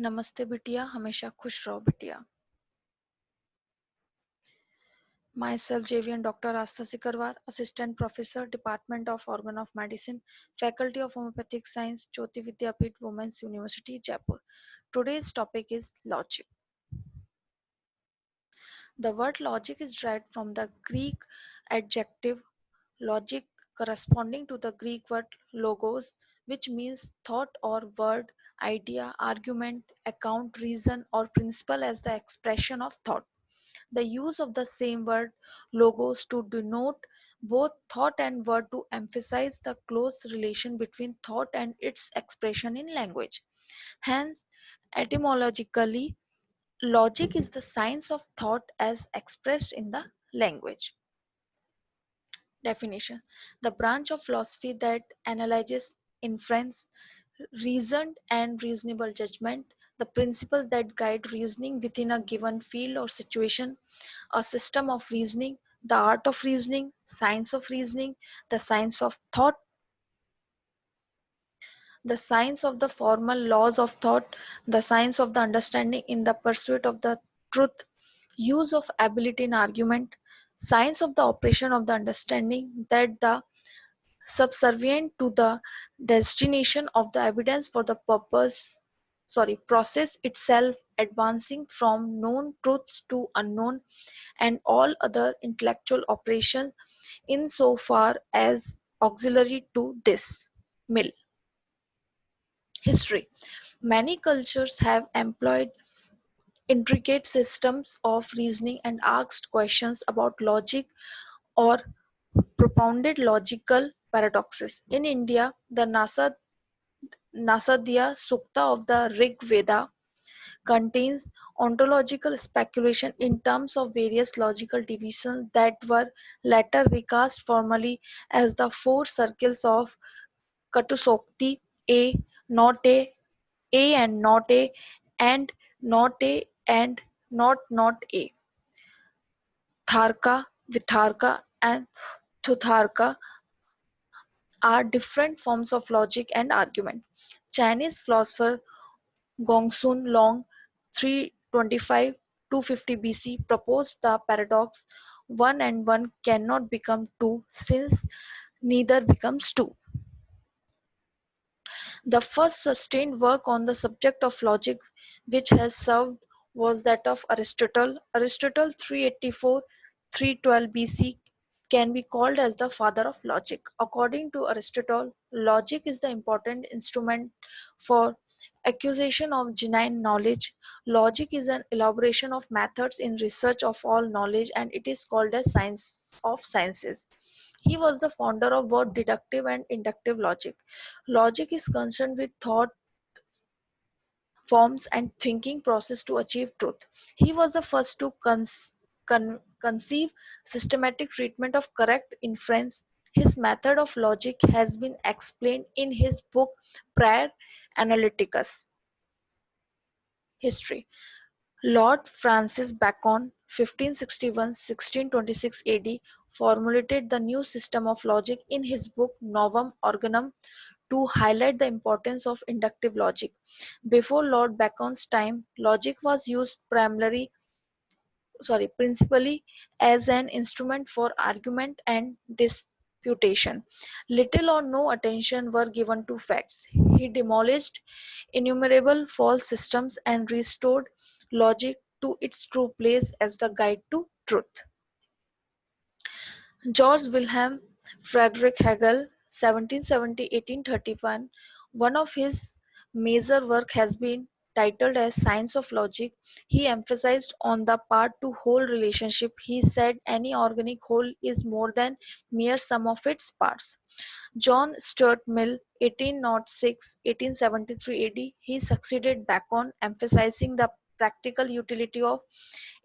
नमस्ते बिटिया हमेशा खुश रहो बिटिया Myself JV'n Dr. ASTHA SIKARWAR Assistant Professor Department of Organ of Medicine Faculty of Homeopathic Science Jayoti Vidyapeeth Women's University Jaipur. Today's topic is logic. The word logic is derived from the Greek adjective logic corresponding to the Greek word logos, which means thought or word, idea, argument, account, reason, or principle as the expression of thought. The use of the same word logos to denote both thought and word to emphasize the close relation between thought and its expression in language. Hence, etymologically, logic is the science of thought as expressed in the language. Definition: the branch of philosophy that analyzes inference, reasoned and reasonable judgment, the principles that guide reasoning within a given field or situation, a system of reasoning, the art of reasoning, science of reasoning, the science of thought, the science of the formal laws of thought, the science of the understanding in the pursuit of the truth, use of ability in argument, science of the operation of the understanding that the subservient to the destination of the evidence for the process itself advancing from known truths to unknown and all other intellectual operations insofar as auxiliary to this. Mill. History. Many cultures have employed intricate systems of reasoning and asked questions about logic or propounded logical paradoxes. In India, the Nasadya Sukta of the Rig Veda contains ontological speculation in terms of various logical divisions that were later recast formally as the four circles of Katusokti: A, not A, A and not A, and not A and not A. Tharka, Vitharka, and Thutharka are different forms of logic and argument. Chinese philosopher Gongsun Long 325-250 BC proposed the paradox: one and one cannot become two since neither becomes two. The first sustained work on the subject of logic which has served was that of Aristotle. Aristotle 384-312 BC can be called as the father of logic. According to Aristotle, logic is the important instrument for acquisition of genuine knowledge. Logic is an elaboration of methods in research of all knowledge, and it is called as science of sciences. He was the founder of both deductive and inductive logic. Logic is concerned with thought forms and thinking process to achieve truth. He was the first to conceive systematic treatment of correct inference. His method of logic has been explained in his book Prior Analyticus. History. Lord Francis Bacon (1561–1626 AD) formulated the new system of logic in his book Novum Organum to highlight the importance of inductive logic. Before Lord Bacon's time, logic was used principally as an instrument for argument and disputation. Little or no attention were given to facts. He demolished innumerable false systems and restored logic to its true place as the guide to truth. Georg Wilhelm Friedrich Hegel (1770–1831), one of his major work has been titled as Science of Logic. He emphasized on the part-to-whole relationship. He said any organic whole is more than mere sum of its parts. John Stuart Mill (1806–1873 AD), he succeeded Bacon, emphasizing the practical utility of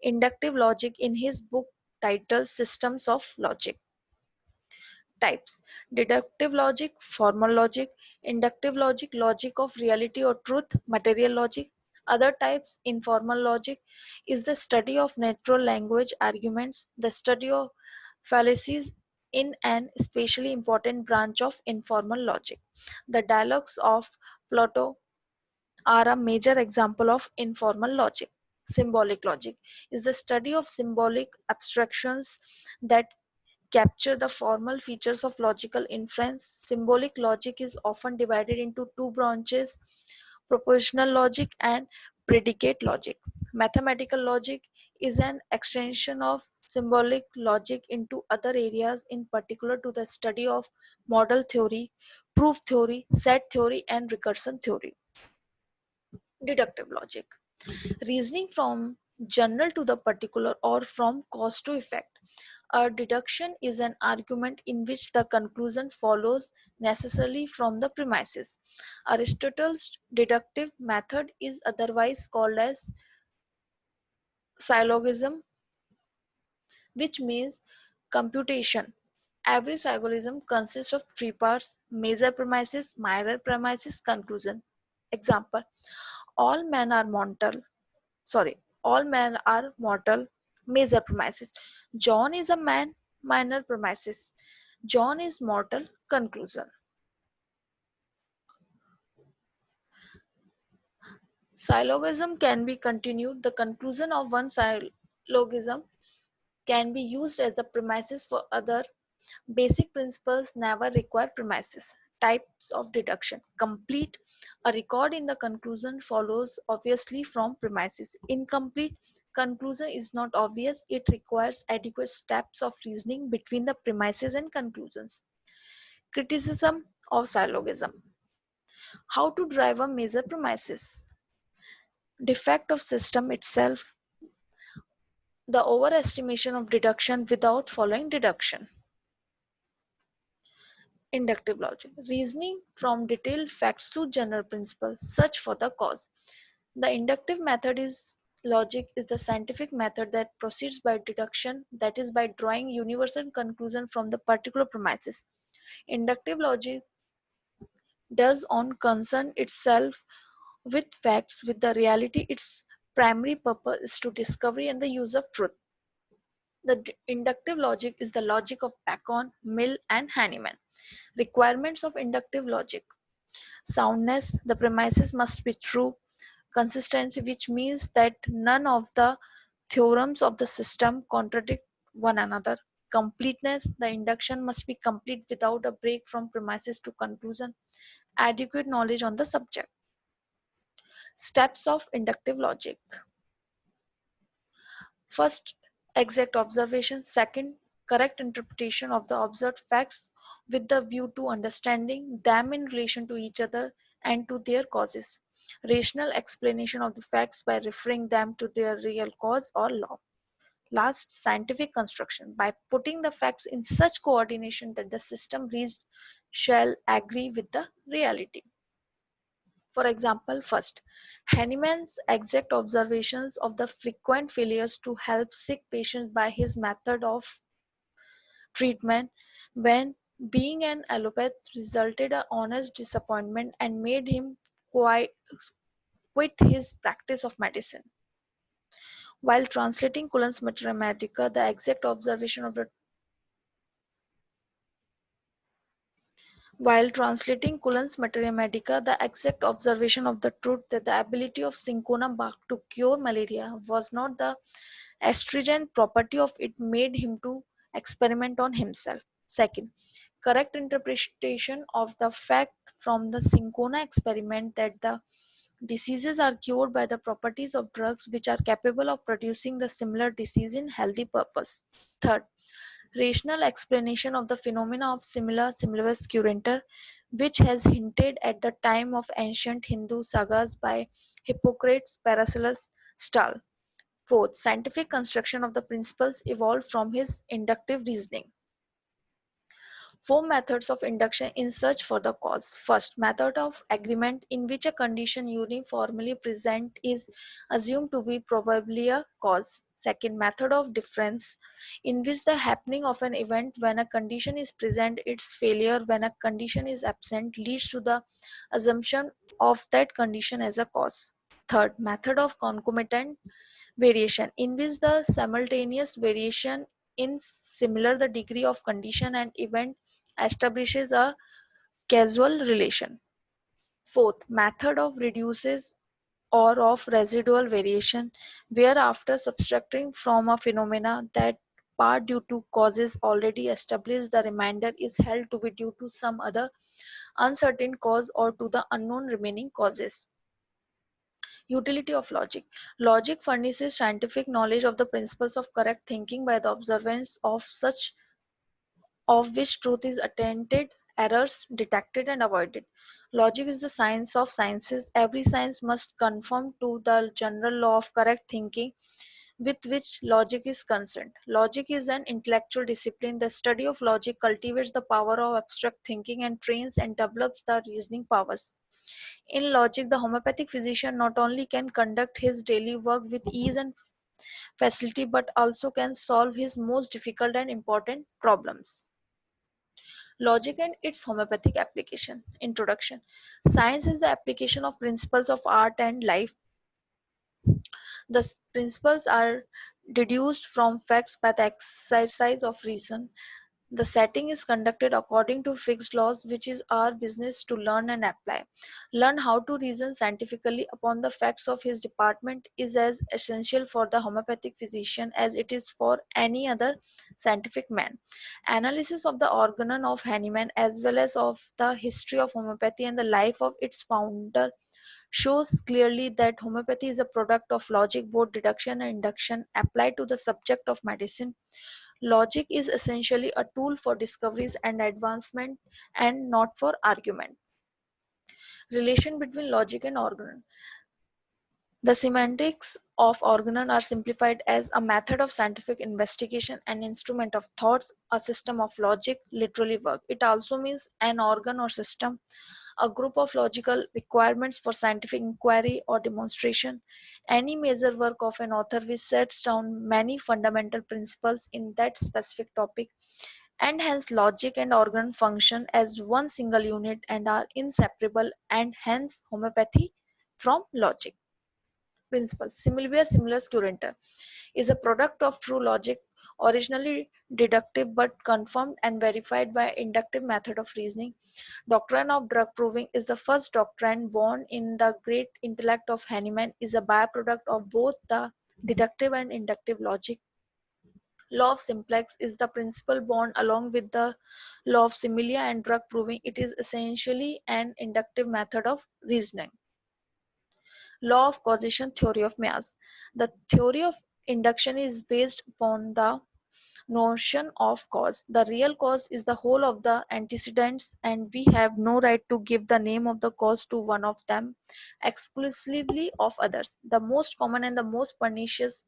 inductive logic in his book titled Systems of Logic. Types: deductive logic, formal logic; inductive logic, logic of reality or truth, material logic. Other types: informal logic is the study of natural language arguments, the study of fallacies in an especially important branch of informal logic. The dialogues of Plato are a major example of informal logic. Symbolic logic is the study of symbolic abstractions that capture the formal features of logical inference. Symbolic logic is often divided into two branches: propositional logic and predicate logic. Mathematical logic is an extension of symbolic logic into other areas, in particular to the study of model theory, proof theory, set theory, and recursion theory. Deductive logic: reasoning from general to the particular or from cause to effect. A deduction is an argument in which the conclusion follows necessarily from the premises. Aristotle's deductive method is otherwise called as syllogism, which means computation. Every syllogism consists of three parts: major premises, minor premises, conclusion. Example: all men are mortal. Sorry, all men are mortal. Major premises: John is a man. Minor premises: John is mortal. Conclusion. Syllogism can be continued. The conclusion of one syllogism can be used as the premises for other. Basic principles never require premises. Types of deduction: complete: a record in the conclusion follows obviously from premises. Incomplete: conclusion is not obvious, it requires adequate steps of reasoning between the premises and conclusions. Criticism of syllogism: how to drive a major premises. Defect of system itself: the overestimation of deduction without following deduction. Inductive logic: reasoning from detailed facts to general principles. Search for the cause. The inductive method is logic is the scientific method that proceeds by deduction, that is, by drawing universal conclusion from the particular premises. Inductive logic does on concern itself with facts, with the reality. Its primary purpose is to discovery and the use of truth. The inductive logic is the logic of Bacon, Mill, and Hahnemann. Requirements of inductive logic: soundness: the premises must be true. Consistency, which means that none of the theorems of the system contradict one another. Completeness: the induction must be complete without a break from premises to conclusion. Adequate knowledge on the subject. Steps of inductive logic: first, exact observation; second, correct interpretation of the observed facts with the view to understanding them in relation to each other and to their causes; rational explanation of the facts by referring them to their real cause or law; last, scientific construction, by putting the facts in such coordination that the system reached shall agree with the reality. For example, first, Hahnemann's exact observations of the frequent failures to help sick patients by his method of treatment when being an allopath resulted in honest disappointment and made him quite quit his practice of medicine. While translating Cullen's Mathematica, the exact observation of the While translating Cullen's Mathematica, the exact observation of the truth that the ability of cinchona bark to cure malaria was not the astringent property of it made him to experiment on himself. Second, correct interpretation of the fact from the cinchona experiment that the diseases are cured by the properties of drugs which are capable of producing the similar disease in healthy purpose. Third, rational explanation of the phenomena of similibus curanter, which has hinted at the time of ancient Hindu sagas by Hippocrates, Paracelsus, Stahl. Fourth, scientific construction of the principles evolved from his inductive reasoning. Four methods of induction in search for the cause. First, method of agreement, in which a condition uniformly present is assumed to be probably a cause. Second, method of difference, in which the happening of an event when a condition is present, its failure when a condition is absent, leads to the assumption of that condition as a cause. Third, method of concomitant variation, in which the simultaneous variation in similar the degree of condition and event establishes a causal relation. Fourth, method of reduces or of residual variation, where after subtracting from a phenomena that part due to causes already established, the remainder is held to be due to some other uncertain cause or to the unknown remaining causes. Utility of logic. Logic furnishes scientific knowledge of the principles of correct thinking by the observance of such of which truth is attained, errors detected and avoided. Logic is the science of sciences. Every science must conform to the general law of correct thinking with which logic is concerned. Logic is an intellectual discipline. The study of logic cultivates the power of abstract thinking and trains and develops the reasoning powers. In logic, the homeopathic physician not only can conduct his daily work with ease and facility but also can solve his most difficult and important problems. Logic and its homeopathic application. Introduction. Science is the application of principles of art and life. The principles are deduced from facts by the exercise of reason. The setting is conducted according to fixed laws, which is our business to learn and apply. Learn how to reason scientifically upon the facts of his department is as essential for the homeopathic physician as it is for any other scientific man. Analysis of the organon of Hahnemann as well as of the history of homeopathy and the life of its founder shows clearly that homeopathy is a product of logic, both deduction and induction, applied to the subject of medicine. Logic is essentially a tool for discoveries and advancement and not for argument. Relation between logic and organon. The semantics of organon are simplified as a method of scientific investigation, an instrument of thoughts, a system of logic, literally work. It also means an organ or system, a group of logical requirements for scientific inquiry or demonstration. Any major work of an author which sets down many fundamental principles in that specific topic, and hence logic and organ function as one single unit and are inseparable, and hence homeopathy from logic. Principles. Similibia similus curanter is a product of true logic, originally deductive but confirmed and verified by inductive method of reasoning. Doctrine of drug proving is the first doctrine born in the great intellect of Hahnemann, is a byproduct of both the deductive and inductive logic. Law of simplex is the principle born along with the law of similia and drug proving. It is essentially an inductive method of reasoning. Law of causation, theory of Mayas. The theory of induction is based upon the notion of cause. The real cause is the whole of the antecedents, and we have no right to give the name of the cause to one of them exclusively of others. The most common and the most pernicious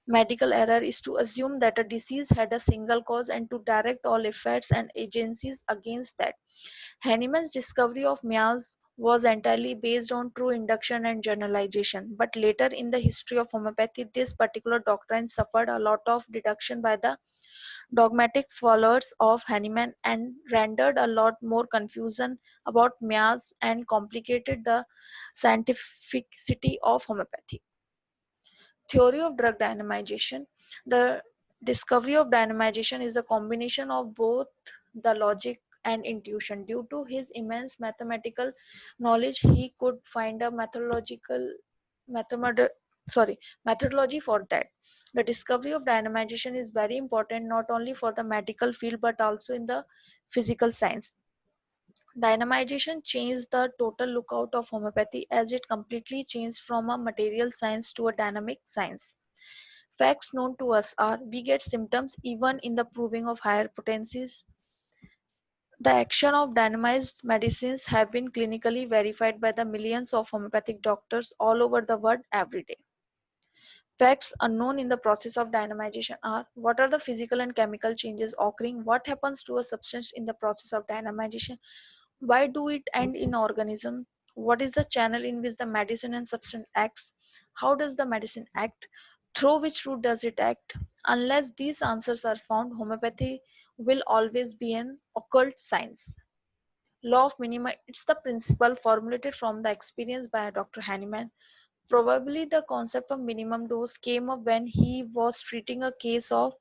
medical error is to assume that a disease had a single cause and to direct all efforts and agencies against that. Hahnemann's discovery of Mayas was entirely based on true induction and generalization, but later in the history of homeopathy, this particular doctrine suffered a lot of deduction by the dogmatic followers of Hahnemann and rendered a lot more confusion about Mayas and complicated the scientificity of homeopathy. Theory of drug dynamization. The discovery of dynamization is the combination of both the logic and intuition. Due to his immense mathematical knowledge, he could find a mathemod- sorry methodology for that. The discovery of dynamization is very important not only for the medical field but also in the physical science. Dynamization changed the total lookout of homeopathy as it completely changed from a material science to a dynamic science. Facts known to us are we get symptoms even in the proving of higher potencies. The action of dynamized medicines have been clinically verified by the millions of homeopathic doctors all over the world every day. Facts unknown in the process of dynamization are what are the physical and chemical changes occurring, what happens to a substance in the process of dynamization, why do it end in organism, what is the channel in which the medicine and substance acts, how does the medicine act, through which route does it act. Unless these answers are found, homeopathy will always be an occult science. Law of minima, it's the principle formulated from the experience by Dr. Hahnemann. Probably the concept of minimum dose came up when he was treating a case of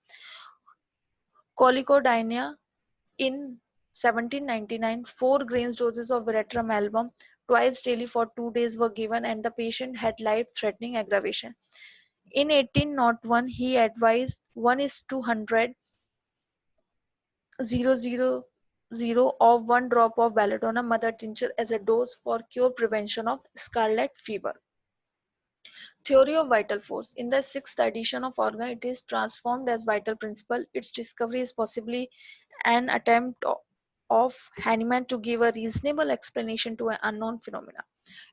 cholicodynia in 1799. 4 grains doses of veratrum album twice daily for 2 days were given and the patient had life-threatening aggravation. In 1801, he advised 1 is to 100 of 1 drop of belladonna mother tincture as a dose for cure prevention of scarlet fever. Theory of vital force. In the sixth edition of Organ, it is transformed as vital principle. Its discovery is possibly an attempt of Hahnemann to give a reasonable explanation to an unknown phenomena.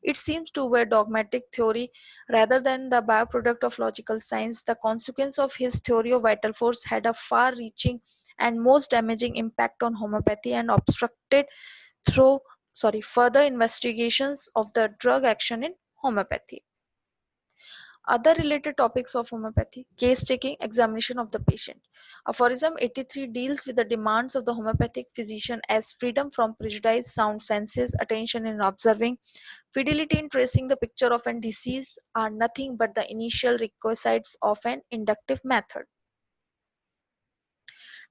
It seems to be a dogmatic theory rather than the byproduct of logical science. The consequence of his theory of vital force had a far reaching and most damaging impact on homeopathy and obstructed through further investigations of the drug action in homeopathy. Other related topics of homeopathy: case taking, examination of the patient. Aphorism 83 deals with the demands of the homeopathic physician as freedom from prejudice, sound senses, attention in observing, fidelity in tracing the picture of an disease are nothing but the initial requisites of an inductive method.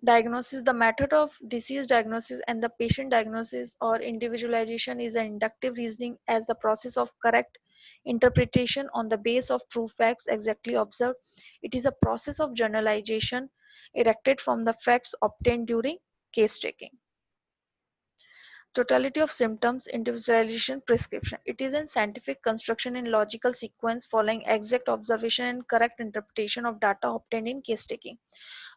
Diagnosis: the method of disease diagnosis and the patient diagnosis or individualization is an inductive reasoning as the process of correct interpretation on the base of true facts exactly observed. It is a process of generalization erected from the facts obtained during case taking. Totality of symptoms, individualization, prescription. It is a scientific construction in logical sequence following exact observation and correct interpretation of data obtained in case taking.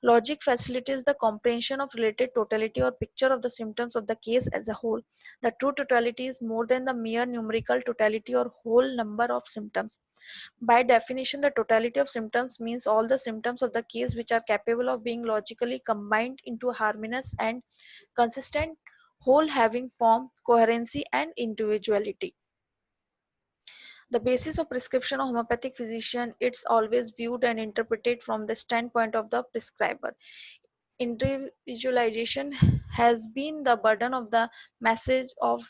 Logic facilitates the comprehension of related totality or picture of the symptoms of the case as a whole. The true totality is more than the mere numerical totality or whole number of symptoms. By definition, the totality of symptoms means all the symptoms of the case which are capable of being logically combined into a harmonious and consistent whole having form, coherency, and individuality. The basis of prescription of homeopathic physician, it's always viewed and interpreted from the standpoint of the prescriber. Individualization has been the burden of the message of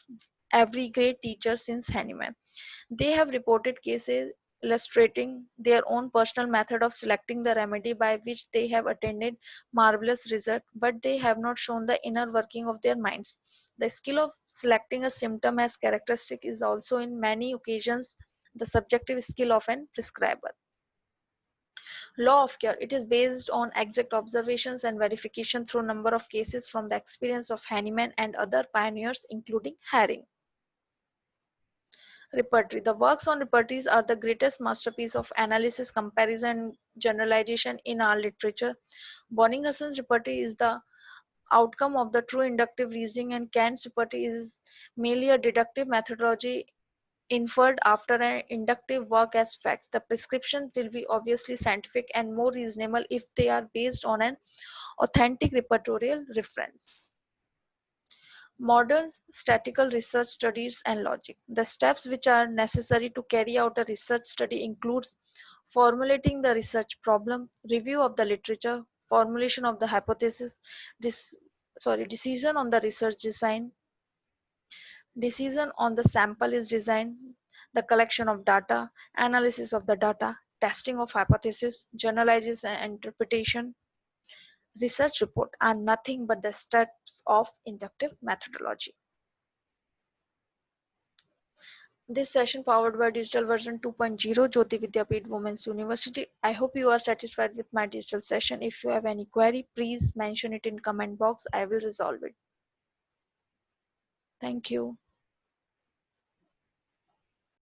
every great teacher since Hahnemann. They have reported cases illustrating their own personal method of selecting the remedy by which they have attained marvelous result, but they have not shown the inner working of their minds. The skill of selecting a symptom as characteristic is also in many occasions the subjective skill of an prescriber. Law of care. It is based on exact observations and verification through number of cases from the experience of Hahnemann and other pioneers including Haring. Repertory. The works on repertories are the greatest masterpiece of analysis, comparison, and generalization in our literature. Bonninghausen's repertory is the outcome of the true inductive reasoning, and Kant's repertory is merely a deductive methodology inferred after an inductive work as facts. The prescription will be obviously scientific and more reasonable if they are based on an authentic repertorial reference. Modern statistical research studies and logic. The steps which are necessary to carry out a research study includes formulating the research problem, review of the literature, formulation of the hypothesis, decision on the research design, decision on the sample is design, the collection of data, analysis of the data, testing of hypothesis, generalization and interpretation. Research report are nothing but the steps of inductive methodology. This session powered by digital version 2.0 Jyoti Vidyapeeth Women's University. I hope you are satisfied with my digital session. If you have any query, please mention it in comment box. I will resolve it. Thank you.